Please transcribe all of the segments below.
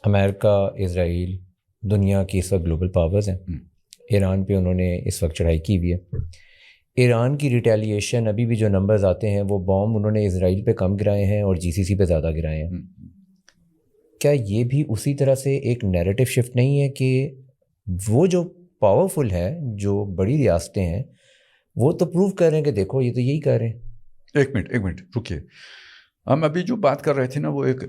امریکہ، اسرائیل دنیا کی اس وقت گلوبل پاورز ہیں. ایران پہ انہوں نے اس وقت چڑھائی کی ہوئی ہے. ایران کی ریٹیلیشن ابھی بھی جو نمبرز آتے ہیں وہ بام انہوں نے اسرائیل پہ کم گرائے ہیں اور GCC پہ زیادہ گرائے ہیں. کیا یہ بھی اسی طرح سے ایک نیریٹو شفٹ نہیں ہے کہ وہ جو پاورفل ہے، جو بڑی ریاستیں ہیں، وہ تو پروو کر رہے ہیں کہ دیکھو یہ تو یہی کر رہے ہیں. ایک منٹ رکیے. ہم ابھی جو بات کر رہے تھے نا، وہ ایک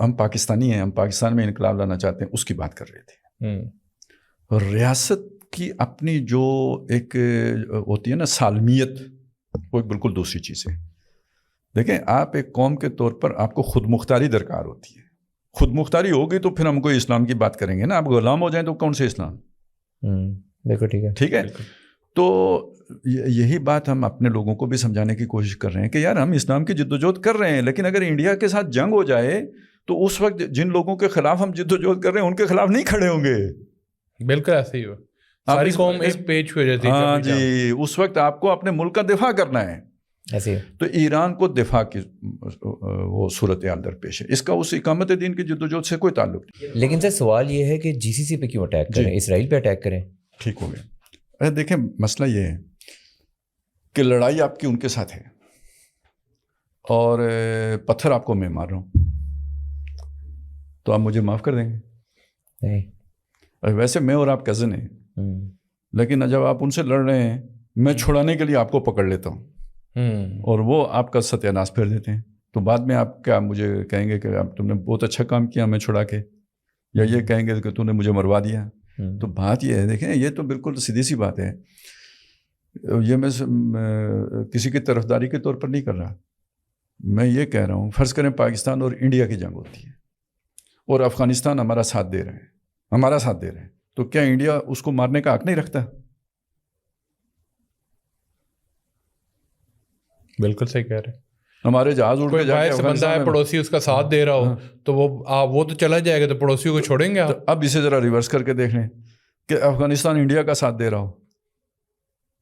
ہم پاکستانی ہیں، ہم پاکستان میں انقلاب لانا چاہتے ہیں، اس کی بات کر رہے تھے. ریاست کی اپنی جو ایک ہوتی ہے نا سالمیت، وہ ایک بالکل دوسری چیز ہے. دیکھیں، آپ ایک قوم کے طور پر آپ کو خود مختاری درکار ہوتی ہے. خود مختاری ہوگی تو پھر ہم کوئی اسلام کی بات کریں گے نا. آپ غلام ہو جائیں تو کون سے اسلام؟ دیکھو ٹھیک ہے. تو یہی بات ہم اپنے لوگوں کو بھی سمجھانے کی کوشش کر رہے ہیں کہ یار ہم اسلام کی جدوجہد کر رہے ہیں، لیکن اگر انڈیا کے ساتھ جنگ ہو جائے تو اس وقت جن لوگوں کے خلاف ہم جدوجہد کر رہے ہیں ان کے خلاف نہیں کھڑے ہوں گے. بالکل ایسے ہی ہو، ساری قوم ایک پیج پہ ہو جاتی ہے. ہاں جی، اس وقت آپ کو اپنے ملک کا دفاع کرنا ہے. تو ایران کو دفاع کی وہ صورتحال درپیش ہے. اس کا اس اقامت دین کی جدوجہد سے کوئی تعلق نہیں. لیکن سر سوال یہ ہے کہ GCC پہ کیوں اٹیک کریں، اسرائیل پہ اٹیک کریں؟ ٹھیک ہو گیا. دیکھیں، مسئلہ یہ ہے کہ لڑائی آپ کی ان کے ساتھ ہے اور پتھر آپ کو میں مار رہا ہوں، تو آپ مجھے معاف کر دیں گے؟ نہیں. ویسے میں اور آپ کزن ہیں، لیکن جب آپ ان سے لڑ رہے ہیں، میں چھڑانے کے لیے آپ کو پکڑ لیتا ہوں اور وہ آپ کا ستیہ ناش پھیر دیتے ہیں، تو بعد میں آپ کیا مجھے کہیں گے کہ تم نے بہت اچھا کام کیا میں چھڑا کے، یا یہ کہیں گے کہ تم نے مجھے مروا دیا؟ تو بات یہ ہے، دیکھیں یہ تو بالکل سیدھی سی بات ہے. یہ میں کسی کی طرفداری کے طور پر نہیں کر رہا. میں یہ کہہ رہا ہوں، فرض کریں پاکستان اور انڈیا کی جنگ ہوتی ہے اور افغانستان ہمارا ساتھ دے رہے ہیں، تو کیا انڈیا اس کو مارنے کا حق نہیں رکھتا؟ بالکل صحیح کہہ رہے ہیں. ہمارے جہاز اڑ کے باہر سے بندہ ہے، پڑوسی اس کا ساتھ دے رہا ہو تو وہ تو چلا جائے گا، تو پڑوسیوں کو چھوڑیں گے آپ؟ اب اسے ذرا ریورس کر کے دیکھ لیں کہ افغانستان انڈیا کا ساتھ دے رہا ہو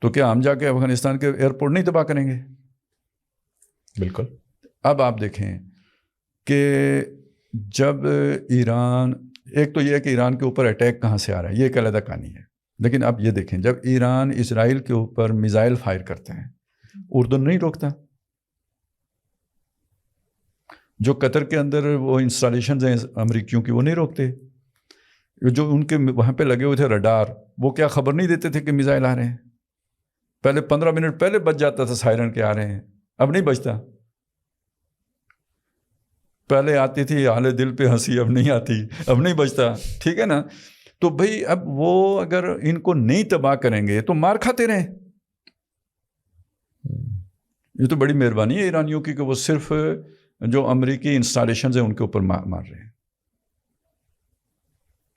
تو کیا ہم جا کے افغانستان کے ایئرپورٹ نہیں تباہ کریں گے؟ بالکل. اب آپ دیکھیں کہ جب ایران، ایک تو یہ ہے کہ ایران کے اوپر اٹیک کہاں سے آ رہا ہے، یہ ایک علیحدہ کہانی ہے. لیکن اب یہ دیکھیں، جب ایران اسرائیل کے اوپر میزائل فائر کرتے ہیں، اردن نہیں روکتا. جو قطر کے اندر وہ انسٹالیشنز ہیں امریکیوں کی، وہ نہیں روکتے. جو ان کے وہاں پہ لگے ہوئے تھے رڈار، وہ کیا خبر نہیں دیتے تھے کہ میزائل آ رہے ہیں؟ پہلے 15 منٹ پہلے بج جاتا تھا سائرن کے آ رہے ہیں، اب نہیں بجتا. پہلے آتی تھی حال دل پہ ہنسی، اب نہیں آتی، اب نہیں بجتا. ٹھیک ہے نا؟ تو بھائی اب وہ اگر ان کو نہیں تباہ کریں گے تو مار کھاتے رہیں. یہ تو بڑی مہربانی ہے ایرانیوں کی کہ وہ صرف جو امریکی انسٹالیشنز ہیں ان کے اوپر مار رہے ہیں.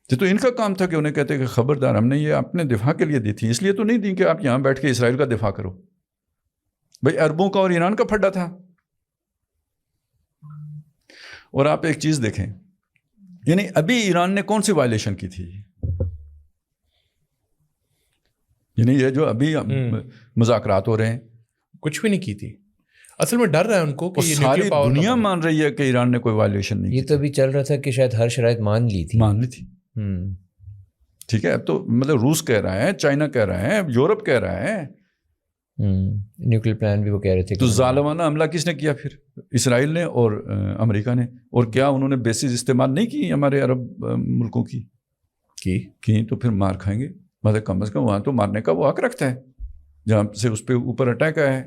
یہ تو ان کا کام تھا کہ انہیں کہتے کہ خبردار، ہم نے یہ اپنے دفاع کے لیے دی تھی، اس لیے تو نہیں دی کہ آپ یہاں بیٹھ کے اسرائیل کا دفاع کرو. بھائی عربوں کا اور ایران کا پھڈا تھا. اور آپ ایک چیز دیکھیں، یعنی ابھی ایران نے کون سی وائلیشن کی تھی؟ یعنی یہ جو ابھی مذاکرات ہو رہے ہیں، کچھ بھی نہیں کی تھی. اصل میں ڈر رہا ہے ان کو کہ ساری دنیا مان رہی ہے کہ ایران نے کوئی وائلیشن نہیں کی. یہ تو ابھی چل رہا تھا کہ شاید ہر شرائط مان لی تھی. ٹھیک ہے، اب تو مطلب روس کہہ رہا ہے، چائنا کہہ رہا ہے، یورپ کہہ رہا ہے، نیوکلیر پلان بھی وہ کہہ رہے تھے. تو ظالمانہ حملہ کس نے کیا پھر؟ اسرائیل نے اور امریکہ نے. اور کیا انہوں نے بیسز استعمال نہیں کی ہمارے عرب ملکوں کی؟ تو پھر مار کھائیں گے. مطلب کم از کم وہاں تو مارنے کا وہ حق رکھتا ہے جہاں سے اس پہ اوپر اٹیک آیا ہے.